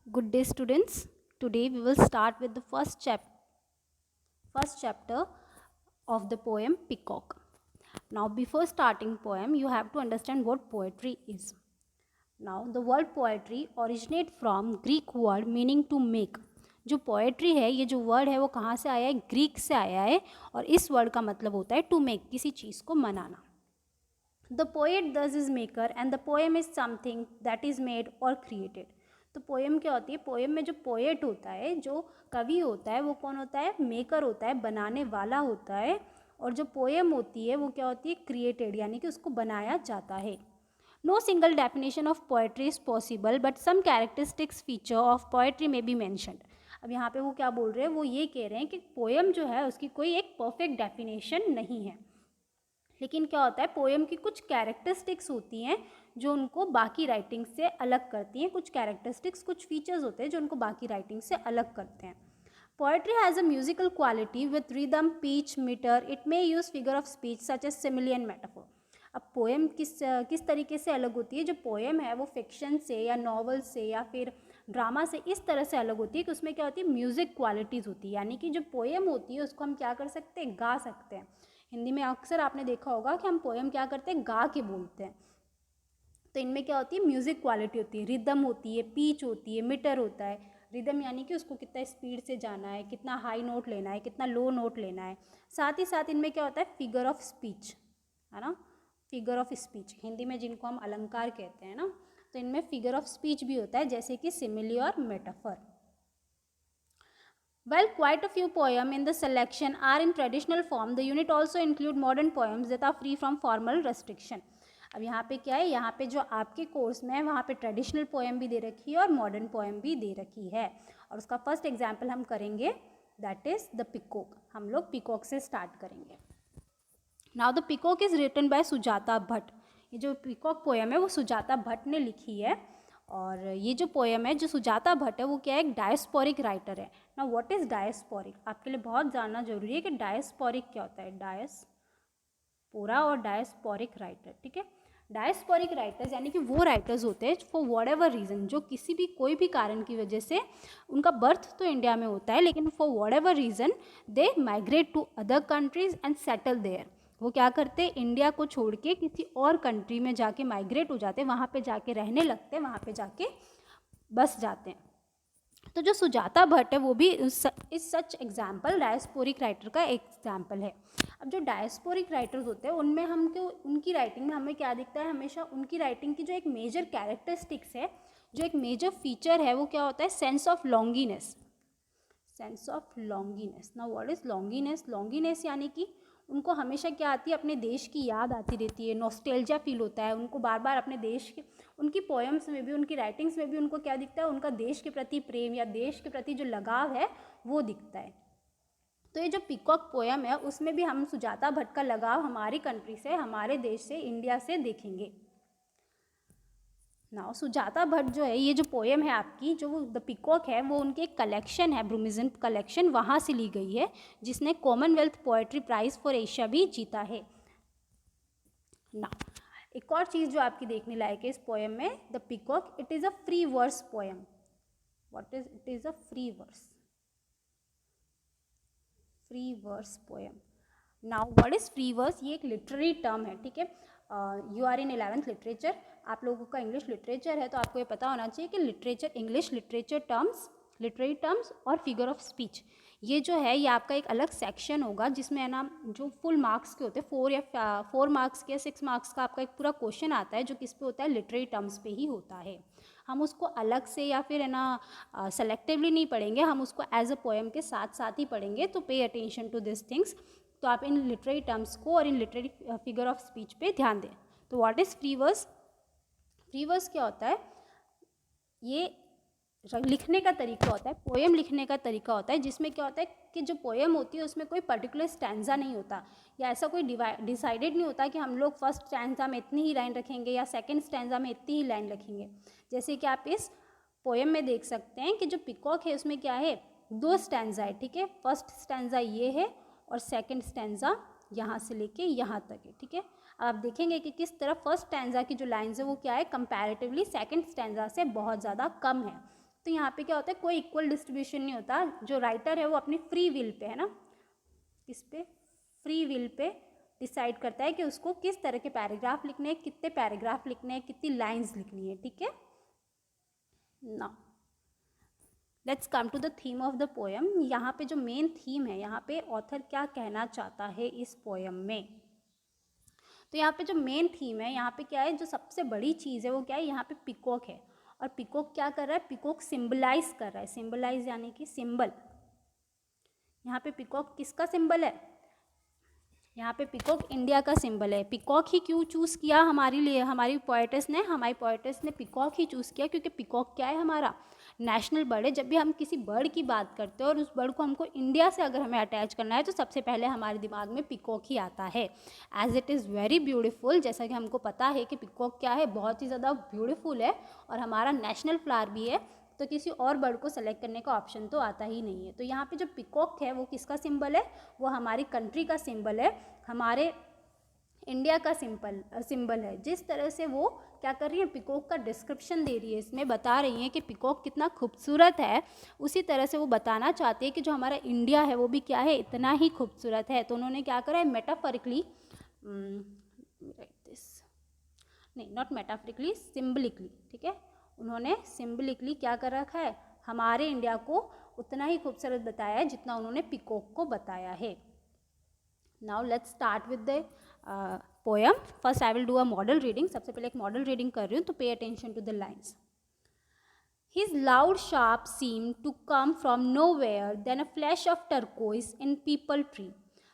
Good day, students. Today we will start with the first chapter of the poem Peacock. Now, before starting poem, you have to understand what poetry is. Now, the word poetry originate from Greek word meaning to make. जो poetry है, ये जो word है वो कहाँ से आया है? ग्रीक से आया है और इस वर्ड का मतलब होता है टू मेक, किसी चीज़ को बनाना. द पोएट दस is maker and the poem is something that is made और क्रिएटेड. तो पोएम क्या होती है? पोएम में जो पोएट होता है, जो कवि होता है, वो कौन होता है? मेकर होता है, बनाने वाला होता है. और जो पोएम होती है वो क्या होती है? क्रिएटेड, यानी कि उसको बनाया जाता है. No single definition of poetry is possible but some characteristics feature of poetry may be mentioned. अब यहाँ पे वो क्या बोल रहे हैं? वो ये कह रहे हैं कि पोएम जो है उसकी कोई एक परफेक्ट डेफिनेशन नहीं है, लेकिन क्या होता है? पोएम की कुछ कैरेक्टरिस्टिक्स होती हैं जो उनको बाकी राइटिंग से अलग करती हैं. कुछ कैरेक्टरिस्टिक्स, कुछ फीचर्स होते हैं जो उनको बाकी राइटिंग से अलग करते हैं. Poetry has a musical quality with rhythm, pitch, metre. It may use figure of speech such as simile and metaphor. अब पोएम किस तरीके से अलग होती है? जो पोएम है वो फिक्शन से या नॉवल से या फिर ड्रामा से इस तरह से अलग होती है कि उसमें क्या होती है? म्यूज़िक क्वालिटीज़ होती है, यानी कि जो पोएम होती है उसको हम क्या कर सकते हैं? गा सकते हैं. हिंदी में अक्सर आपने देखा होगा कि हम पोएम क्या करते हैं? गा के बोलते हैं. तो इनमें क्या होती है? म्यूज़िक क्वालिटी होती है, रिदम होती है, पीच होती है, मीटर होता है. रिदम यानी कि उसको कितना स्पीड से जाना है, कितना हाई नोट लेना है, कितना लो नोट लेना है. साथ ही साथ इनमें क्या होता है? फिगर ऑफ स्पीच, है ना. फिगर ऑफ स्पीच हिंदी में जिनको हम अलंकार कहते हैं ना, तो इनमें फिगर ऑफ स्पीच भी होता है, जैसे कि सिमिली और metaphor. While quite a few poems in the selection are in traditional form, the unit also include modern poems that are free from formal restriction. अब यहाँ पे क्या है? यहाँ पे जो आपके कोर्स में है वहाँ पे ट्रेडिशनल पोएम भी दे रखी है और मॉडर्न पोएम भी दे रखी है. और उसका फर्स्ट एग्जाम्पल हम करेंगे, दैट इज़ द पिकॉक. हम लोग पिकॉक से स्टार्ट करेंगे. Now the peacock is written by Sujata Bhatt. ये जो पिकॉक पोएम है वो सुजाता भट्ट ने लिखी है. और ये जो पोएम है, जो सुजाता भट्ट है, वो क्या है? एक डायस्पोरिक राइटर है. ना व्हाट इज़ डायस्पोरिक? आपके लिए बहुत जानना जरूरी है कि डायस्पोरिक क्या होता है. डायस्पोरा और डायस्पोरिक राइटर, ठीक है. डायस्पोरिक राइटर्स यानी कि वो राइटर्स होते हैं फॉर वॉट एवर रीज़न, जो किसी भी कोई भी कारण की वजह से उनका बर्थ तो इंडिया में होता है, लेकिन for whatever reason they migrate to other countries and settle there. वो क्या करते हैं? इंडिया को छोड़ के किसी और कंट्री में जाके माइग्रेट हो जाते हैं, वहाँ पे जाके रहने लगते हैं, वहाँ पे जाके बस जाते हैं. तो जो सुजाता भट्ट है वो भी इस सच एग्जाम्पल डायस्पोरिक राइटर का एग्जाम्पल है. अब जो डायस्पोरिक राइटर्स होते हैं उनमें हम क्यों, उनकी राइटिंग में हमें क्या दिखता है? हमेशा उनकी राइटिंग की जो एक मेजर कैरेक्टरिस्टिक्स है, जो एक मेजर फीचर है, वो क्या होता है? Sense of longingness. Sense of longingness. Now what is longingness? Longingness यानी कि उनको हमेशा क्या आती है? अपने देश की याद आती रहती है, नॉस्टैल्जिया फील होता है उनको बार बार अपने देश के. उनकी पोएम्स में भी, उनकी राइटिंग्स में भी उनको क्या दिखता है? उनका देश के प्रति प्रेम या देश के प्रति जो लगाव है वो दिखता है. तो ये जो पिकॉक पोएम है उसमें भी हम सुजाता भट्ट का लगाव हमारी कंट्री से, हमारे देश से, इंडिया से देखेंगे. नाउ सुजाता भट्ट जो है, ये जो पोएम है आपकी, जो द पिकॉक है, वो उनकी एक कलेक्शन है, ब्रूमिज़न कलेक्शन, वहाँ से ली गई है, जिसने Commonwealth poetry prize for Asia भी जीता है. ना एक और चीज़ जो आपकी देखने लायक है इस पोएम में, the peacock, it is a free verse poem. What is it? Is a free verse. Free verse poem. Now what is free verse? ये एक लिटरेरी टर्म है, ठीक है. You are in 11th literature, आप लोगों का English literature है, तो आपको ये पता होना चाहिए कि literature, English literature terms, literary terms और फिगर ऑफ स्पीच, ये जो है ये आपका एक अलग सेक्शन होगा, जिसमें है ना जो फुल मार्क्स के होते हैं, 4 मार्क्स के या 6 मार्क्स का आपका एक पूरा क्वेश्चन आता है, जो किस पे होता है? लिटरेरी टर्म्स पे ही होता है. हम उसको अलग से या फिर है ना सेलेक्टिवली नहीं पढ़ेंगे, हम उसको एज अ पोएम के साथ साथ ही पढ़ेंगे. तो pay attention to this things. तो आप इन लिटरेरी टर्म्स को और इन लिटरेरी फिगर ऑफ स्पीच पे ध्यान दें. तो what is free verse? Free verse क्या होता है? ये लिखने का तरीका होता है, पोएम लिखने का तरीका होता है, जिसमें क्या होता है कि जो पोएम होती है उसमें कोई पर्टिकुलर स्टैंजा नहीं होता, या ऐसा कोई डिसाइडेड नहीं होता कि हम लोग फर्स्ट स्टैंजा में इतनी ही लाइन रखेंगे या सेकंड स्टैंजा में इतनी ही लाइन रखेंगे. जैसे कि आप इस पोएम में देख सकते हैं कि जो पिकॉक है उसमें क्या है? 2 स्टैंजा है, ठीक है. फर्स्ट स्टैंजा ये है और सेकेंड स्टैंजा यहाँ से लेके यहाँ तक है, ठीक है. आप देखेंगे कि किस तरह फर्स्ट स्टैंजा की जो लाइन्स है वो क्या है? कंपैरेटिवली सेकंड स्टैंजा से बहुत ज़्यादा कम है. तो यहाँ पे क्या होता है, कोई इक्वल डिस्ट्रीब्यूशन नहीं होता, जो राइटर है वो अपनी फ्री विल पे, है ना, किस पे, फ्री विल पे डिसाइड करता है कि उसको किस तरह के पैराग्राफ लिखने हैं, कितने पैराग्राफ लिखने हैं, कितनी लाइंस लिखनी है, ठीक है। Now let's come to the theme of the poem. यहाँ पे जो मेन थीम है, यहाँ पे ऑथर क्या कहना चाहता है इस पोएम में। तो यहाँ पे जो मेन थीम है, यहाँ पे क्या है, जो सबसे बड़ी चीज़ है वो क्या है, यहाँ पे पिकॉक है। और पिकॉक क्या कर रहा है, पिकॉक सिंबलाइज कर रहा है। सिंबलाइज यानी कि सिंबल। यहाँ पे पिकॉक किसका सिंबल है, यहाँ पे पिकॉक इंडिया का सिंबल है। पिकॉक ही क्यों चूज़ किया हमारे लिए, हमारी पोएटेस ने पिकॉक ही चूज़ किया क्योंकि पिकॉक क्या है, हमारा नेशनल बर्ड है। जब भी हम किसी बर्ड की बात करते हैं और उस बर्ड को हमको इंडिया से अगर हमें अटैच करना है तो सबसे पहले हमारे दिमाग में पिकॉक ही आता है, as it is very beautiful. जैसा कि हमको पता है कि पिकॉक क्या है, बहुत ही ज़्यादा ब्यूटीफुल है और हमारा नेशनल फ्लावर भी है, तो किसी और बर्ड को सेलेक्ट करने का ऑप्शन तो आता ही नहीं है। तो यहाँ पे जो पिकॉक है वो किसका सिंबल है, वो हमारी कंट्री का सिंबल है, हमारे इंडिया का सिंबल है। जिस तरह से वो क्या कर रही है, पिकॉक का डिस्क्रिप्शन दे रही है, इसमें बता रही है कि पिकॉक कितना खूबसूरत है, उसी तरह से वो बताना चाहती है कि जो हमारा इंडिया है वो भी क्या है, इतना ही खूबसूरत है। तो उन्होंने क्या करा है, मेटाफोरिकली, नहीं नॉट मेटाफोरिकली, सिम्बलिकली, ठीक है, उन्होंने सिम्बलिकली क्या कर रखा है, हमारे इंडिया को उतना ही खूबसूरत बताया है जितना उन्होंने पिकॉक को बताया है। Now let's start with the poem. First I will do a model reading. सबसे पहले एक मॉडल रीडिंग कर रही हूँ, तो pay attention to the lines. His loud sharp seemed to come from nowhere than a flash of turquoise in peepal tree.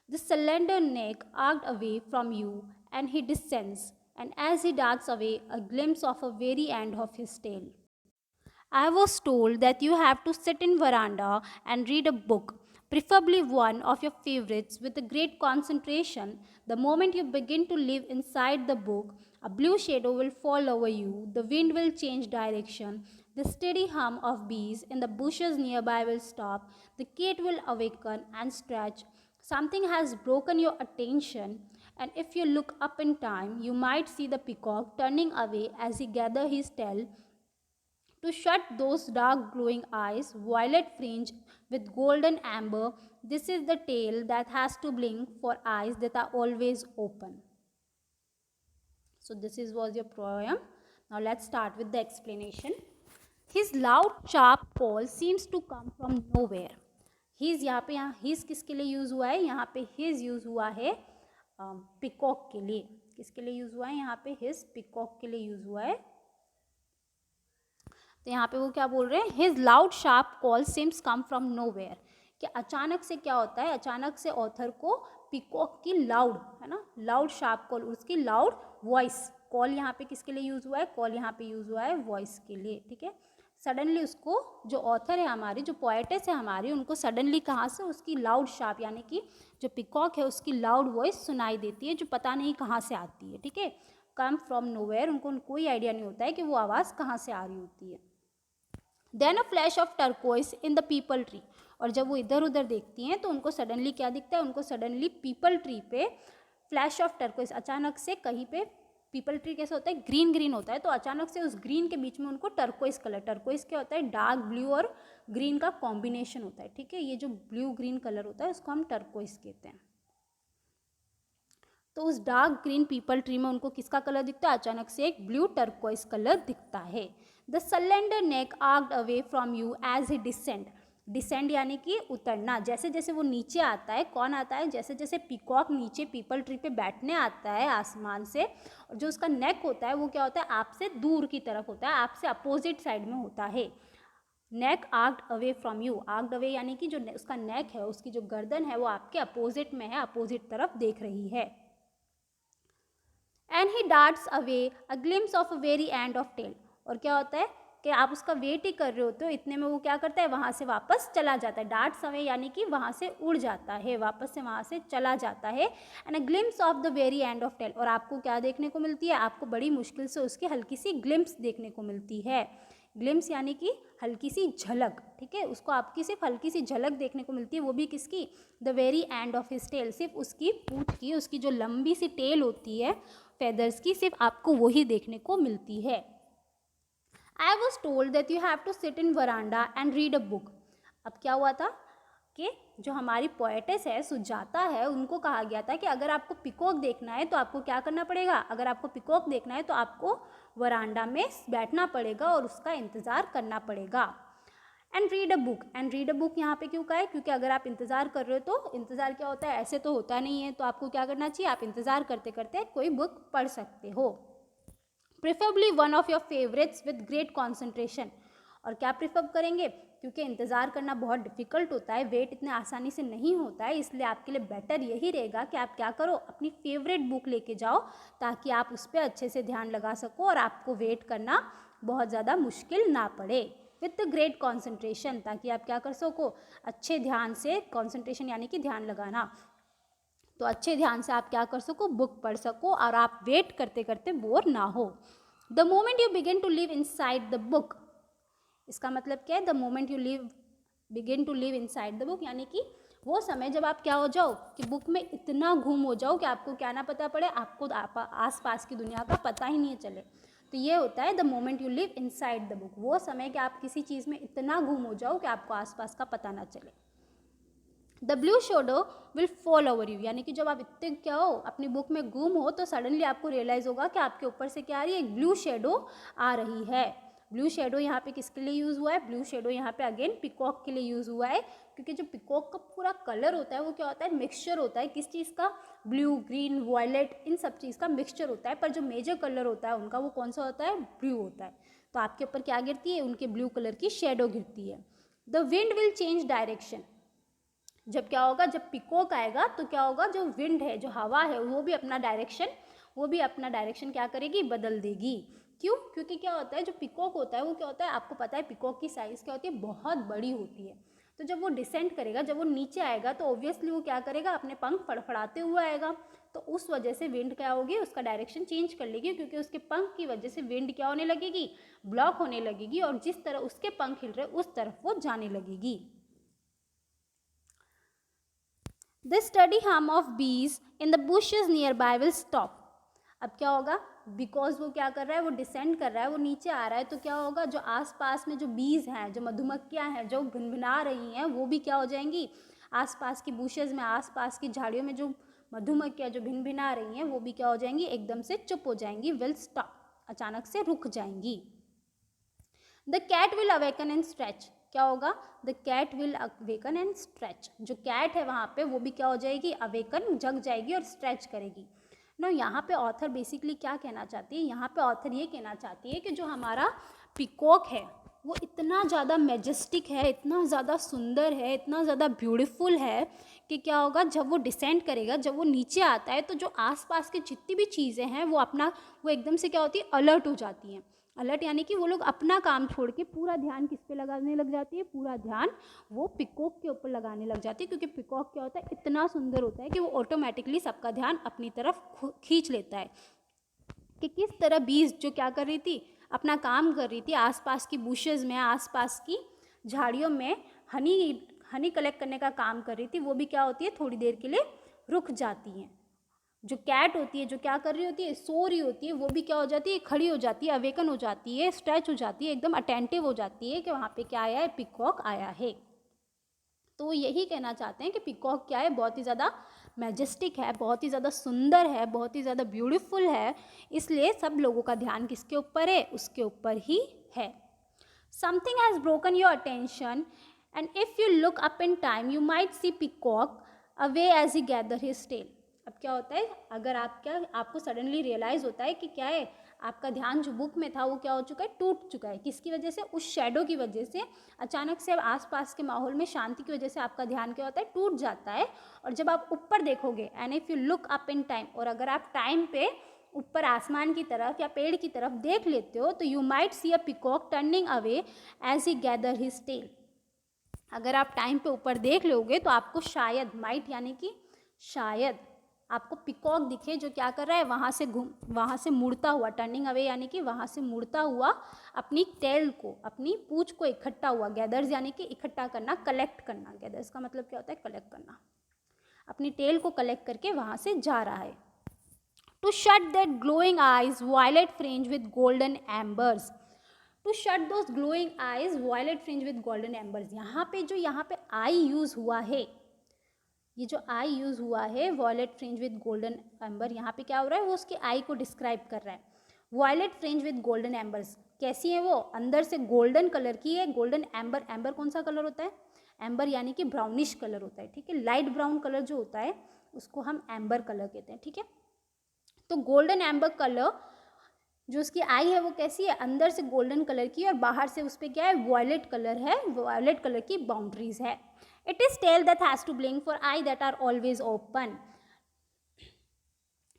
The slender neck arched away from you, and he descends, and as he darts away, a glimpse of a very end of his tail. I was told that you have to sit in veranda and read a book, preferably one of your favorites with a great concentration. The moment you begin to live inside the book, a blue shadow will fall over you, the wind will change direction, the steady hum of bees in the bushes nearby will stop, the cat will awaken and stretch. Something has broken your attention, and if you look up in time, you might see the peacock turning away as he gathers his tail to shut those dark glowing eyes, violet fringe with golden amber. This is the tail that has to blink for eyes that are always open. So this was your poem. Now let's start with the explanation. His loud sharp call seems to come from nowhere. His यहाँ his किसके लिए use हुआ है, यहाँ पे his use हुआ है peacock के लिए। किसके लिए यूज़ हुआ है, यहाँ पे his पिकॉक के लिए यूज़ हुआ है। तो यहाँ पे वो क्या बोल रहे हैं, his loud sharp call seems come from nowhere, कि अचानक से क्या होता है, अचानक से ऑथर को पिकॉक की लाउड, है ना, लाउड शार्प कॉल, उसकी लाउड वॉइस, कॉल यहाँ पे किसके लिए यूज़ हुआ है, कॉल यहाँ पे यूज़ हुआ है वॉइस के लिए, ठीक है। सडनली उसको, जो ऑथर है हमारी, जो पोएटेस है हमारी, उनको सडनली कहाँ से उसकी लाउड शार्प यानी कि जो पिकॉक है उसकी लाउड वॉइस सुनाई देती है, जो पता नहीं कहाँ से आती है, ठीक है। कम फ्रॉम नोवेयर, उनको कोई आइडिया नहीं होता है कि वो आवाज़ कहाँ से आ रही होती है। Then a flash of turquoise in the peepal tree, और जब वो इधर उधर देखती हैं तो उनको सडनली क्या दिखता है, उनको सडनली पीपल ट्री पे फ्लैश ऑफ टर्कोइस, अचानक से कहीं पे, पीपल ट्री कैसे होता है, ग्रीन ग्रीन होता है, तो अचानक से उस ग्रीन के बीच में उनको टर्कोइस कलर, टर्कोइस क्या होता है, डार्क ब्लू और ग्रीन का कॉम्बिनेशन होता है, ठीक है। ये जो ब्लू ग्रीन कलर होता है उसको हम टर्कोइस कहते हैं। तो उस डार्क ग्रीन पीपल ट्री में उनको किसका कलर दिखता है, अचानक से एक ब्लू टर्कोइस कलर दिखता है। The slender neck arched away from you as he descend, descend यानी कि उतरना, जैसे जैसे वो नीचे आता है, कौन आता है, जैसे जैसे पिकॉक नीचे पीपल ट्री पे बैठने आता है आसमान से, और जो उसका नेक होता है वो क्या होता है, आपसे दूर की तरफ होता है, आपसे अपोजिट साइड में होता है। नेक arched away from you, आर्क्ड away यानी कि जो उसका नेक है, उसकी जो गर्दन है वो आपके अपोजिट में है, अपोजिट तरफ देख रही है। And he darts away a glimpse of a very end of tail, और क्या होता है कि आप उसका वेट ही कर रहे होते हो, इतने में वो क्या करता है, वहाँ से वापस चला जाता है। डार्ट्स अवे यानी कि वहाँ से उड़ जाता है, वापस से वहाँ से चला जाता है। And a glimpse of the very end of tail, और आपको क्या देखने को मिलती है, आपको बड़ी मुश्किल से उसकी हल्की सी ग्लिम्स देखने को मिलती है। ग्लिम्स यानी कि हल्की सी झलक, ठीक है, उसको आपकी सिर्फ हल्की सी झलक देखने को मिलती है, वो भी किसकी, the very end of his tail, सिर्फ उसकी पूंछ की, उसकी जो लंबी सी टेल होती है फेदर्स की, सिर्फ आपको वही देखने को मिलती है। I was told that you have to sit in veranda and read a book. अब क्या हुआ था कि जो हमारी पोएटेस है सुजाता है, उनको कहा गया था कि अगर आपको पिकॉक देखना है तो आपको क्या करना पड़ेगा, अगर आपको पिकॉक देखना है तो आपको वरांडा में बैठना पड़ेगा और उसका इंतज़ार करना पड़ेगा. And read a book. And read a book यहाँ पे क्यों कहा है, क्योंकि अगर आप इंतज़ार कर रहे हो तो इंतज़ार क्या होता है, ऐसे तो होता नहीं है, तो आपको क्या करना चाहिए, आप इंतज़ार करते करते कोई बुक पढ़ सकते हो. Preferably one of your favourites with great concentration. और क्या प्रेफर करेंगे, क्योंकि इंतज़ार करना बहुत डिफ़िकल्ट होता है, वेट इतने आसानी से नहीं होता है, इसलिए आपके लिए बेटर यही रहेगा कि आप क्या करो, अपनी फेवरेट बुक लेके जाओ ताकि आप उस पर अच्छे से ध्यान लगा सको और आपको वेट करना बहुत ज़्यादा मुश्किल ना पड़े. विथ द ग्रेट कॉन्सेंट्रेशन, ताकि आप क्या कर सको, अच्छे ध्यान से, कॉन्सेंट्रेशन यानी कि ध्यान लगाना, तो अच्छे ध्यान से आप क्या कर सको, बुक पढ़ सको और आप वेट करते करते बोर ना हो. The moment you begin to live inside the book. इसका मतलब क्या है, the moment you begin to live inside the book, यानी कि वो समय जब आप क्या हो जाओ कि बुक में इतना घूम हो जाओ कि आपको क्या ना पता पड़े, आपको आस पास की दुनिया का पता ही नहीं चले. तो ये होता है the moment you live inside the book, वो समय कि आप किसी चीज़ में इतना घूम हो जाओ कि आपको आसपास का पता ना चले. The blue shadow will fall over you, यानी कि जब आप इतने क्या हो, अपनी बुक में गुम हो, तो सडनली आपको रियलाइज़ होगा कि आपके ऊपर से क्या आ रही है, एक ब्लू शेडो आ रही है. ब्लू शेडो यहाँ पे किसके लिए यूज़ हुआ है, ब्लू शेडो यहाँ पे अगेन पिकॉक के लिए यूज़ हुआ है, क्योंकि जो पिकॉक का पूरा कलर होता है वो क्या होता है, मिक्सचर होता है, किस चीज़ का, ब्लू, ग्रीन, वायलेट, इन सब चीज़ का मिक्सचर होता है, पर जो मेजर कलर होता है उनका वो कौन सा होता है, ब्लू होता है. तो आपके ऊपर क्या गिरती है, उनके ब्लू कलर की शेडो गिरती है. The wind will change direction. जब क्या होगा, जब पिकॉक आएगा तो क्या होगा, जो विंड है, जो हवा है, वो भी अपना डायरेक्शन क्या करेगी, बदल देगी. क्यों, क्योंकि क्या होता है, जो पिकॉक होता है वो क्या होता है, आपको पता है पिकॉक की साइज़ क्या होती है, बहुत बड़ी होती है. तो जब वो डिसेंड करेगा, जब वो नीचे आएगा तो ऑब्वियसली वो क्या करेगा, अपने पंख फड़फड़ाते हुए आएगा. तो उस वजह से विंड क्या होगी, उसका डायरेक्शन चेंज कर लेगी, क्योंकि उसके पंख की वजह से विंड क्या होने लगेगी, ब्लॉक होने लगेगी, और जिस तरह उसके पंख हिल रहे उस तरफ वो जाने लगेगी. The steady hum of bees in the bushes nearby will stop. अब क्या होगा, बिकॉज वो क्या कर रहा है, वो डिसेंड कर रहा है, वो नीचे आ रहा है, तो क्या होगा, जो आसपास में जो बीज हैं, जो मधुमक्खियाँ हैं, जो भिनभिना रही हैं, वो भी क्या हो जाएंगी, आसपास की बुशेज में, आसपास की झाड़ियों में जो मधुमक्खियाँ जो भिनभिना रही हैं वो भी क्या हो जाएंगी, एकदम से चुप हो जाएंगी. विल स्टॉप, अचानक से रुक जाएंगी. The cat will awaken and stretch. क्या होगा, the cat will awaken and stretch. जो कैट है वहाँ पे वो भी क्या हो जाएगी, अवेकन, जग जाएगी और स्ट्रेच करेगी. नो, यहाँ पे ऑथर बेसिकली क्या कहना चाहती है, यहाँ पे ऑथर ये कहना चाहती है कि जो हमारा पिकॉक है वो इतना ज़्यादा मैजेस्टिक है, इतना ज़्यादा सुंदर है, इतना ज़्यादा ब्यूटीफुल है कि क्या होगा, जब वो डिसेंड करेगा, जब वो नीचे आता है, तो जो आसपास की जितनी भी चीज़ें हैं वो एकदम से क्या होती है, अलर्ट हो जाती हैं. अलर्ट यानी कि वो लोग अपना काम छोड़ के पूरा ध्यान किस पे लगाने लग जाती है, पूरा ध्यान वो पिकॉक के ऊपर लगाने लग जाती है, क्योंकि पिकॉक क्या होता है, इतना सुंदर होता है कि वो ऑटोमेटिकली सबका ध्यान अपनी तरफ खींच लेता है. कि किस तरह बीज जो क्या कर रही थी, अपना काम कर रही थी, आसपास की बुशेस में, आसपास की झाड़ियों में हनी कलेक्ट करने का काम कर रही थी, वो भी क्या होती है, थोड़ी देर के लिए रुक जाती हैं. जो कैट होती है, जो क्या कर रही होती है, सो रही होती है, वो भी क्या हो जाती है, खड़ी हो जाती है, अवेकन हो जाती है, स्ट्रेच हो जाती है, एकदम अटेंटिव हो जाती है कि वहाँ पे क्या आया है, पिकॉक आया है. तो वो यही कहना चाहते हैं कि पिकॉक क्या है, बहुत ही ज़्यादा मैजेस्टिक है, बहुत ही ज़्यादा सुंदर है, बहुत ही ज़्यादा ब्यूटीफुल है, इसलिए सब लोगों का ध्यान किसके ऊपर है, उसके ऊपर ही है. Something has broken your attention and if you look up in time you might see peacock away as he gather his tail. अब क्या होता है, अगर आपको सडनली रियलाइज़ होता है कि क्या है, आपका ध्यान जो बुक में था वो क्या हो चुका है, टूट चुका है. किसकी वजह से, उस शेडो की वजह से. अचानक से आसपास के माहौल में शांति की वजह से आपका ध्यान क्या होता है, टूट जाता है. और जब आप ऊपर देखोगे, and if you look up in time, और अगर आप टाइम पे ऊपर आसमान की तरफ या पेड़ की तरफ देख लेते हो, तो you might see a peacock turning away as he gather his tail. अगर आप टाइम पे ऊपर देख लोगे तो आपको शायद, माइट यानी कि शायद, आपको पिकॉक दिखे जो क्या कर रहा है, वहाँ से मुड़ता हुआ, टर्निंग अवे यानी कि वहाँ से मुड़ता हुआ अपनी टेल को, अपनी पूंछ को इकट्ठा हुआ. गैदर्स यानी कि इकट्ठा करना, कलेक्ट करना. गैदर्स का मतलब क्या होता है, कलेक्ट करना. अपनी टेल को कलेक्ट करके वहाँ से जा रहा है. To shut that glowing eyes violet fringe with golden embers. To shut those glowing eyes violet fringe with golden embers. यहाँ पे आई यूज़ हुआ है, ये जो आई यूज़ हुआ है violet fringe with golden ember, यहाँ पे क्या हो रहा है, वो उसकी आई को डिस्क्राइब कर रहा है। Violet fringe with golden embers कैसी है वो, अंदर से गोल्डन कलर की है। गोल्डन एम्बर, एम्बर कौन सा कलर होता है, एम्बर यानी कि ब्राउनिश कलर होता है, ठीक है। लाइट ब्राउन कलर जो होता है उसको हम एम्बर कलर कहते हैं, ठीक है। तो गोल्डन एम्बर कलर जो उसकी आई है वो कैसी है, अंदर से गोल्डन कलर की और बाहर से उस पर क्या है, वॉयलेट कलर है, वॉयलेट कलर की बाउंड्रीज है। It is tail that has to blink for eye that are always open.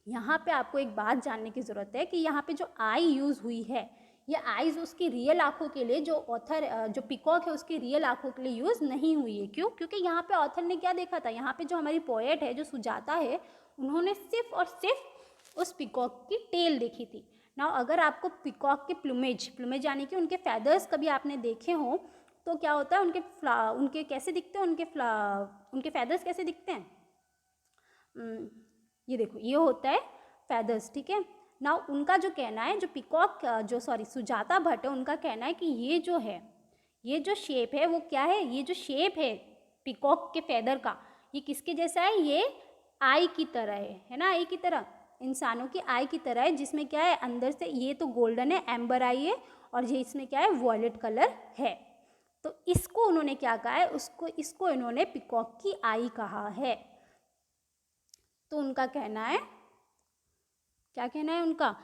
यहाँ पे आपको एक बात जानने की ज़रूरत है कि यहाँ पे जो आई यूज़ हुई है, ये आईज उसकी रियल आँखों के लिए, जो ऑथर जो पिकॉक है उसकी रियल आँखों के लिए यूज़ नहीं हुई है। क्यों, क्योंकि यहाँ पे ऑथर ने क्या देखा था, यहाँ पे जो हमारी पोएट है जो सुजाता है, उन्होंने सिर्फ और सिर्फ उस पिकॉक की टेल देखी थी ना। अगर आपको पिकॉक के प्लूमेज यानी कि उनके फेदर्स कभी आपने देखे हों तो क्या होता है, उनके कैसे दिखते हैं, उनके फेदर्स कैसे दिखते हैं, ये देखो, ये होता है फेदर्स, ठीक है ना। उनका जो कहना है, जो पिकॉक सुजाता भट्ट है, उनका कहना है कि ये जो है, ये जो शेप है वो क्या है, ये जो शेप है पिकॉक के फेदर का, ये किसके जैसा है, ये आई की तरह है ना, आई की तरह, इंसानों की आई की तरह है, जिसमें क्या है, अंदर से ये तो गोल्डन है, एम्बर आई है, और ये इसमें क्या है, वॉयलेट कलर है। तो इसको उन्होंने क्या कहा है, इसको इन्होंने पिकॉक की आई कहा है। तो उनका कहना है, क्या कहना है उनका,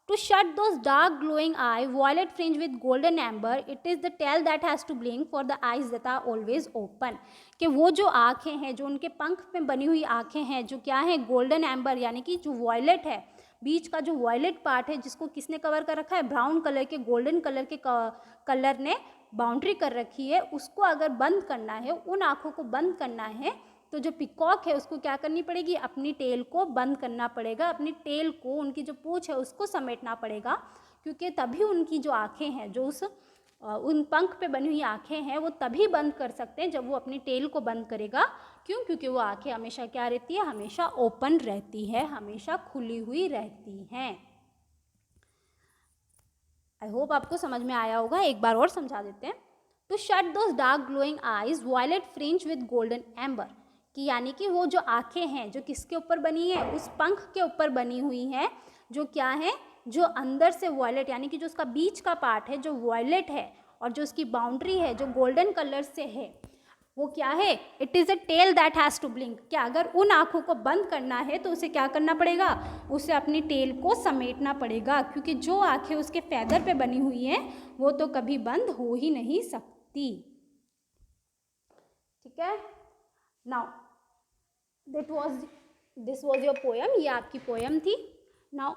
to shut those dark glowing eye violet fringe with golden ember, it is the tail that has to blink for the eyes that are always open. कि वो जो आँखें हैं, जो उनके पंख में बनी हुई आँखें हैं, जो क्या है, गोल्डन एम्बर यानी कि जो वॉयलेट है, बीच का जो वॉयलेट पार्ट है जिसको किसने कवर कर रखा है, ब्राउन कलर के, गोल्डन कलर के कलर ने बाउंड्री कर रखी है, उसको अगर बंद करना है, उन आँखों को बंद करना है, तो जो पिकॉक है उसको क्या करनी पड़ेगी, अपनी टेल को बंद करना पड़ेगा, अपनी टेल को, उनकी जो पूँछ है उसको समेटना पड़ेगा, क्योंकि तभी उनकी जो आँखें हैं, जो उन पंख पे बनी हुई आँखें हैं, वो तभी बंद कर सकते हैं जब वो अपनी टेल को बंद करेगा। क्यों, क्योंकि वो आँखें हमेशा क्या रहती है, हमेशा ओपन रहती है, हमेशा खुली हुई रहती हैं। आई होप आपको समझ में आया होगा, एक बार और समझा देते हैं। To shut those dark glowing eyes violet fringe with golden ember, कि यानी कि वो जो आँखें हैं जो किसके ऊपर बनी है, उस पंख के ऊपर बनी हुई हैं, जो क्या है, जो अंदर से वॉयलेट यानी कि जो उसका बीच का पार्ट है जो वॉयलेट है, और जो उसकी बाउंड्री है जो गोल्डन कलर से है, वो क्या है, it is a tail that has to blink. क्या अगर उन आँखों को बंद करना है तो उसे क्या करना पड़ेगा, उसे अपनी टेल को समेटना पड़ेगा, क्योंकि जो आँखें उसके फैदर पे बनी हुई हैं वो तो कभी बंद हो ही नहीं सकती, ठीक है। Now this was your poem, ये आपकी पोएम थी। नाउ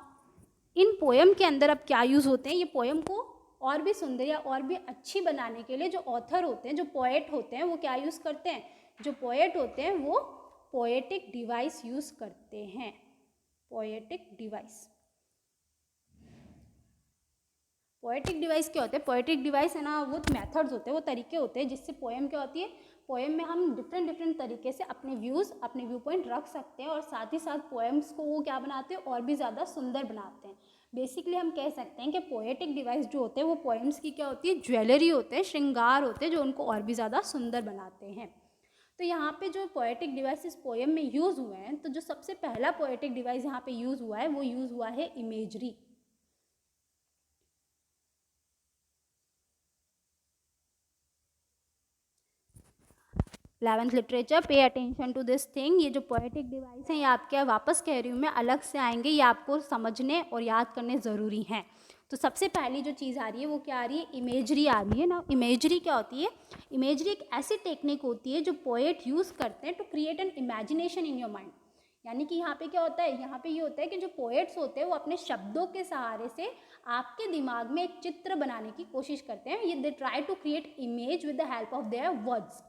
इन पोएम के अंदर अब क्या यूज़ होते हैं, ये पोएम को और भी सुंदर या और भी अच्छी बनाने के लिए जो ऑथर होते हैं, जो पोएट होते हैं, वो क्या यूज़ करते हैं, जो पोएट होते हैं वो पोएटिक डिवाइस यूज़ करते हैं, पोएटिक डिवाइस। पोएटिक डिवाइस क्या होते हैं, पोएटिक डिवाइस है ना, वो मेथड्स होते हैं, वो तरीके होते हैं जिससे पोएम क्या होती है, पोएम में हम डिफरेंट तरीके से अपने व्यूज़, अपने व्यू पॉइंट रख सकते हैं, और साथ ही साथ पोएम्स को वो क्या बनाते हैं, और भी ज़्यादा सुंदर बनाते हैं। बेसिकली हम कह सकते हैं कि पोएटिक डिवाइस जो होते हैं वो पोएम्स की क्या होती है, ज्वेलरी होते हैं, श्रृंगार होते हैं, जो उनको और भी ज़्यादा सुंदर बनाते हैं। तो यहाँ पे जो पोएटिक डिवाइस इस पोएम में यूज़ हुए हैं, तो जो सबसे पहला पोएटिक डिवाइस यहाँ पे यूज़ हुआ है वो यूज़ हुआ है imagery. 11th literature, pay attention to this thing. ये जो पोएटिक डिवाइस हैं ये आपके, वापस कह रही हूँ मैं, अलग से आएंगे, ये आपको समझने और याद करने ज़रूरी हैं। तो सबसे पहली जो चीज़ आ रही है वो क्या आ रही है, इमेजरी आ रही है ना। इमेजरी क्या होती है, इमेजरी एक ऐसी टेक्निक होती है जो पोएट यूज़ करते हैं to create an imagination in your mind. यानी कि यहाँ पे क्या होता है, यहाँ पे ये होता है कि जो पोएट्स होते हैं वो अपने शब्दों के सहारे से आपके दिमाग में एक चित्र बनाने की कोशिश करते हैं। ये they try to create image with the help of their words.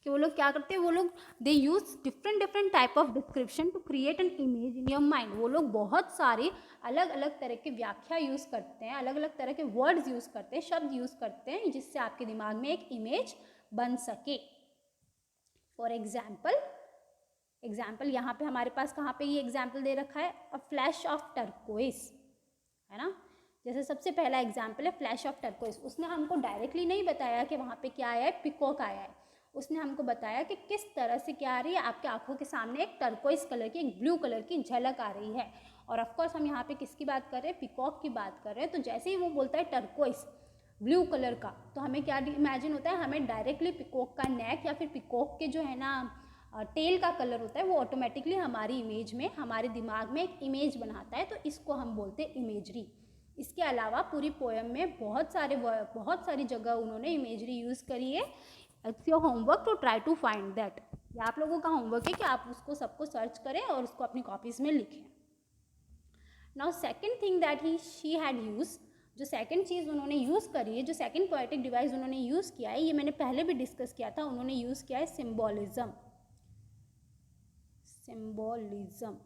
कि वो लोग क्या करते हैं, वो लोग they use different type of description to create an image in your mind. वो लोग बहुत सारे अलग अलग तरह के व्याख्या यूज़ करते हैं, अलग अलग तरह के वर्ड्स यूज़ करते हैं, शब्द यूज़ करते हैं, जिससे आपके दिमाग में एक इमेज बन सके। फॉर एग्जाम्पल यहाँ पे हमारे पास कहाँ पे ये एग्जाम्पल दे रखा है, अ फ्लैश ऑफ टर्कोइस, है ना। जैसे सबसे पहला एग्जाम्पल है फ्लैश ऑफ टर्कोइज। उसने हमको डायरेक्टली नहीं बताया कि वहाँ पे क्या आया है, पिकॉक आया है। उसने हमको बताया कि किस तरह से क्या आ रही है, आपके आंखों के सामने एक टर्कोइज कलर की, एक ब्लू कलर की झलक आ रही है। और ऑफकोर्स हम यहाँ पे किसकी बात कर रहे हैं, पिकॉक की बात कर रहे हैं। तो जैसे ही वो बोलता है टर्कोइज ब्लू कलर का, तो हमें क्या इमेजिन होता है, हमें डायरेक्टली पिकॉक का नेक या फिर पिकॉक के जो है ना टेल का कलर होता है वो ऑटोमेटिकली हमारी इमेज में, हमारे दिमाग में एक इमेज बनाता है। तो इसको हम बोलते हैं इमेजरी। इसके अलावा पूरी पोएम में बहुत सारी जगह उन्होंने इमेजरी यूज़ करी है। It's your homework to try to find that. ये आप लोगों का होमवर्क है कि आप उसको सबको सर्च करें और उसको अपनी कॉपीज़ में लिखें। Now second thing that she had use, जो सेकंड चीज़ उन्होंने यूज़ करी है, जो सेकंड पोएटिक डिवाइस उन्होंने यूज़ किया है, ये मैंने पहले भी डिस्कस किया था, उन्होंने यूज़ किया है symbolism. Symbolism,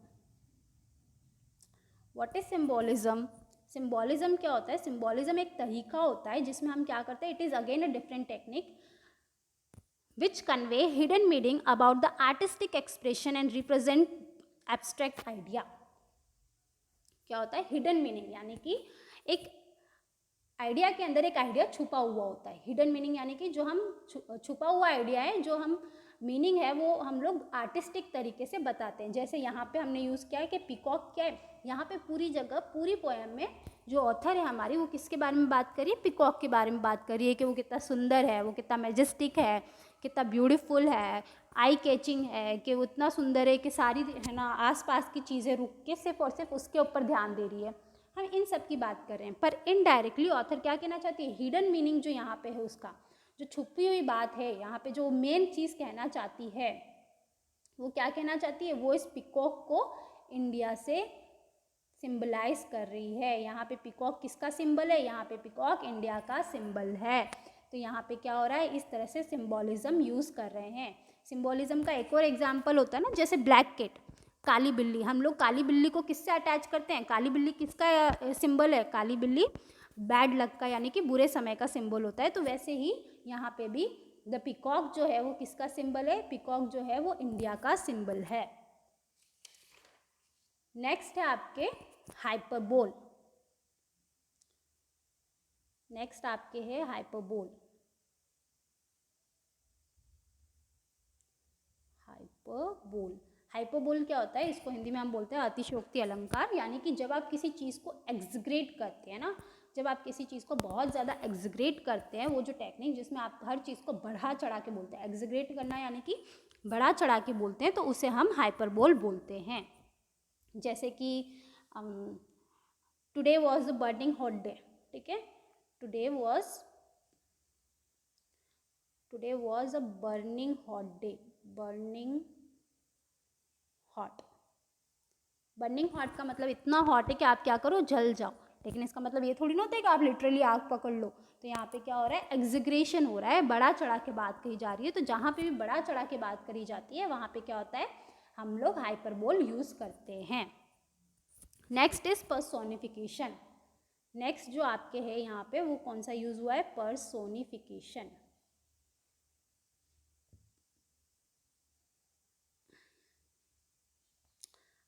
what is symbolism? Symbolism क्या होता है? सिम्बोलिज्म एक तरीका होता है जिसमें हम क्या करते हैं, it is again a different technique which convey hidden meaning about the artistic expression and represent abstract idea। क्या होता है हिडन मीनिंग? यानी कि एक आइडिया के अंदर एक आइडिया छुपा हुआ होता है। हिडन मीनिंग यानी कि जो हम छुपा हुआ आइडिया है, जो हम मीनिंग है वो हम लोग आर्टिस्टिक तरीके से बताते हैं। जैसे यहाँ पे हमने यूज़ किया है कि पिकॉक क्या है, यहाँ पे पूरी जगह पूरी पोएम में जो ऑथर है हमारी, वो किसके बारे में बात करिए, पिकॉक के बारे में बात करिए कि वो कितना सुंदर है, वो कितना मैजेस्टिक है, कितना ब्यूटीफुल है, आई कैचिंग है, कि वो इतना सुंदर है कि सारी है ना आसपास की चीज़ें रुक के सिर्फ और सिर्फ उसके ऊपर ध्यान दे रही है। हम इन सब की बात कर रहे हैं, पर इनडायरेक्टली ऑथर क्या कहना चाहती है, हिडन मीनिंग जो यहाँ पे है, उसका जो छुपी हुई बात है यहाँ पे, जो मेन चीज़ कहना चाहती है, वो क्या कहना चाहती है, वो इस पिकॉक को इंडिया से सिंबलाइज कर रही है। यहाँ पे पिकॉक किसका सिंबल है, यहाँ पे पिकॉक इंडिया का सिंबल है। तो यहाँ पे क्या हो रहा है, इस तरह से सिंबोलिज्म यूज़ कर रहे हैं। सिंबोलिज्म का एक और एग्जाम्पल होता है ना, जैसे ब्लैक कैट, काली बिल्ली। हम लोग काली बिल्ली को किससे अटैच करते हैं, काली बिल्ली किसका सिंबल है, काली बिल्ली बैड लक का, यानी कि बुरे समय का सिंबल होता है। तो वैसे ही यहाँ पे भी द पिकॉक जो है वो किसका सिंबल है, पिकॉक जो है वो इंडिया का सिंबल है। नेक्स्ट है आपके हाइपरबोल। नेक्स्ट आपके है हाइपरबोल। हाइपरबोल, हाइपरबोल क्या होता है, इसको हिंदी में हम बोलते हैं अतिशयोक्ति अलंकार। यानी कि जब आप किसी चीज़ को एग्जिग्रेट करते हैं ना, जब आप किसी चीज़ को बहुत ज़्यादा एग्जिग्रेट करते हैं, वो जो टेक्निक जिसमें आप हर चीज़ को बढ़ा चढ़ा के बोलते हैं, एग्जिग्रेट करना यानी कि बढ़ा चढ़ा के बोलते हैं, तो उसे हम हाइपरबोल बोलते हैं। जैसे कि today was the burning hot day, ठीक है, today was a burning hot day, burning hot का मतलब इतना हॉट है कि आप क्या करो, जल जाओ। लेकिन इसका मतलब ये थोड़ी ना होता है कि आप लिटरली आग पकड़ लो। तो यहाँ पे क्या हो रहा है, एग्जिग्रेशन हो रहा है, बड़ा चढ़ा के बात कही जा रही है। तो जहाँ पे भी बड़ा चढ़ा के बात करी जाती है, वहाँ पे क्या होता है, हम लोग हाइपरबोल यूज़ करते हैं। Next is personification. नेक्स्ट जो आपके है यहाँ पे, वो कौन सा यूज़ हुआ है, पर्सोनिफिकेशन।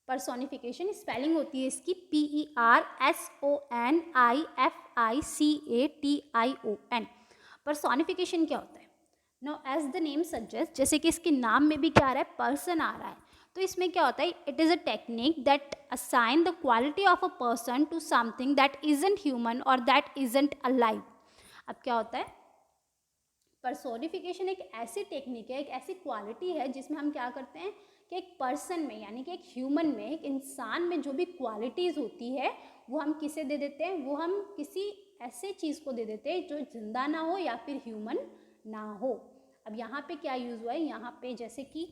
पर्सोनिफिकेशन स्पेलिंग होती है इसकी PERSONIFICATION। पर्सोनिफिकेशन क्या होता है, no as the name suggest, जैसे कि इसके नाम में भी क्या आ रहा है, पर्सन आ रहा है। तो इसमें क्या होता है, it is a technique that assign the quality of a person to something that isn't human और दैट इजंट अलाइव। अब क्या होता है, पर्सोनिफिकेशन एक ऐसी टेक्निक है, एक ऐसी क्वालिटी है जिसमें हम क्या करते हैं कि एक पर्सन में, यानी कि एक ह्यूमन में, एक इंसान में जो भी क्वालिटीज़ होती है, वो हम किसे दे देते हैं, वो हम किसी ऐसे चीज़ को दे देते हैं जो जिंदा ना हो या फिर ह्यूमन ना हो। अब यहाँ पे क्या यूज़ हुआ है, यहाँ पे जैसे कि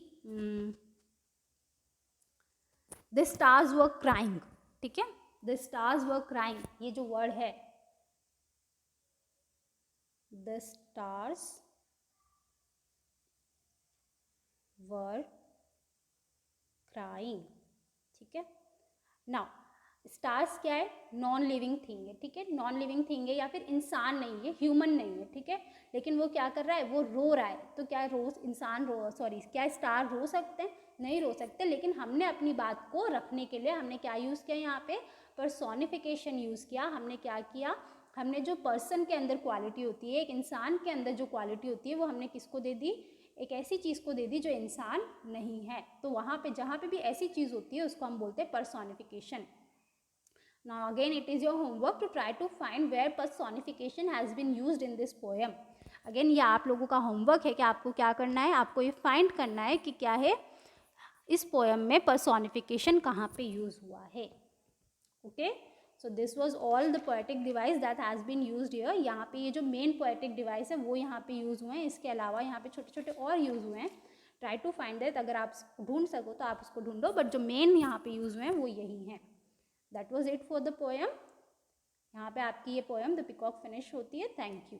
द स्टार्स वर क्राइंग, ठीक है, द स्टार्स वर क्राइंग, ये जो वर्ड है, द स्टार्स वर क्राइंग, ठीक है। नाउ स्टार्स क्या है, नॉन लिविंग थिंग है, ठीक है, नॉन लिविंग थिंग है या फिर इंसान नहीं है, ह्यूमन नहीं है, ठीक है, लेकिन वो क्या कर रहा है, वो रो रहा है। तो क्या क्या स्टार रो सकते हैं, नहीं रो सकते। लेकिन हमने अपनी बात को रखने के लिए हमने क्या यूज़ किया यहाँ पे, पर्सोनिफिकेशन यूज़ किया। हमने क्या किया, हमने जो पर्सन के अंदर क्वालिटी होती है, एक इंसान के अंदर जो क्वालिटी होती है, वो हमने किसको दे दी, एक ऐसी चीज़ को दे दी जो इंसान नहीं है। तो वहाँ पे जहाँ पे भी ऐसी चीज़ होती है उसको हम बोलते हैं personification. Now again it is your homework to try to find where personification has been used in this poem. Again ये आप लोगों का होमवर्क है कि आपको क्या करना है, आपको ये फाइंड करना है कि क्या है इस पोएम में पर्सोनिफिकेशन कहाँ पे यूज़ हुआ है। Okay, so this was all the poetic device that has been used here. यहाँ पे ये जो मेन पोएटिक डिवाइस है वो यहाँ पे यूज़ हुए हैं, इसके अलावा यहाँ पे छोटे छोटे और यूज़ हुए हैं। ट्राई टू फाइंड दैट, अगर आप ढूंढ सको तो आप उसको ढूंढो, बट जो मेन यहाँ पे यूज़ हुए हैं वो यही हैं। That was it for the poem. यहाँ पे आपकी ये पोएम द पीकॉक फिनिश होती है। Thank you.